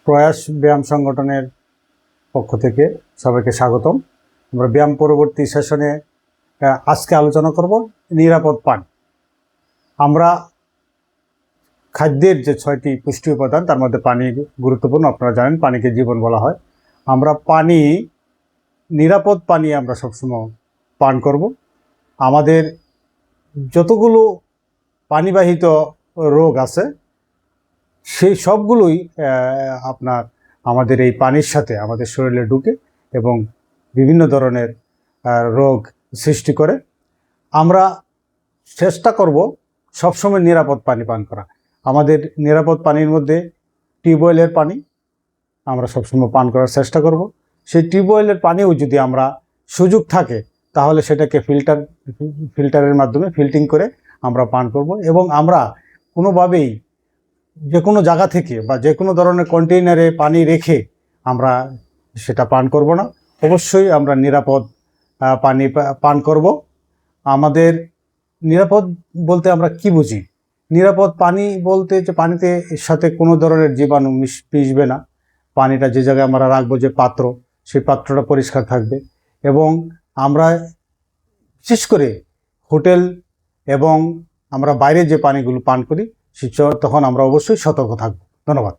প্রয়াস ব্যায়াম সংগঠনের পক্ষ থেকে সবাইকে স্বাগতম। আমরা ব্যায়াম পরবর্তী সেশনে আজকে আলোচনা করব নিরাপদ পানি। আমরা খাদ্যের যে 6টি পুষ্টি উপাদান তার মধ্যে পানি গুরুত্বপূর্ণ। আপনারা জানেন পানিকে জীবন বলা হয়। আমরা পানি, নিরাপদ পানি আমরা সবসময় পান করব। আমাদের যতগুলো পানিবাহিত রোগ আছে সেই সবগুলোই আমাদের এই পানির সাথে আমাদের শরীরে ঢুকে এবং বিভিন্ন ধরনের রোগ সৃষ্টি করে। আমরা চেষ্টা করব সবসময় নিরাপদ পানি পান করা। আমাদের নিরাপদ পানির মধ্যে টিউবওয়েলের পানি আমরা সবসময় পান করার চেষ্টা করব। সেই টিউবওয়েলের পানিও যদি আমরা সুযোগ থাকে তাহলে সেটাকে ফিল্টারের মাধ্যমে ফিল্টারিং করে আমরা পান করব। এবং আমরা কোনোভাবেই যে কোনো জায়গা থেকে বা যে কোনো ধরনের কন্টেইনারে পানি রেখে আমরা সেটা পান করব না। অবশ্যই আমরা নিরাপদ পানি পান করব। আমাদের নিরাপদ বলতে আমরা কি বুঝি? নিরাপদ পানি বলতে যে পানিতে সাথে কোনো ধরনের জীবাণু মিশবে না। পানিটা যে জায়গায় আমরা রাখবো, যে পাত্র, সেই পাত্রটা পরিষ্কার থাকবে। এবং আমরা বিশেষ করে হোটেল এবং আমরা বাইরে যে পানিগুলো পান করি তখন আমরা অবশ্যই সতর্ক থাকব। ধন্যবাদ।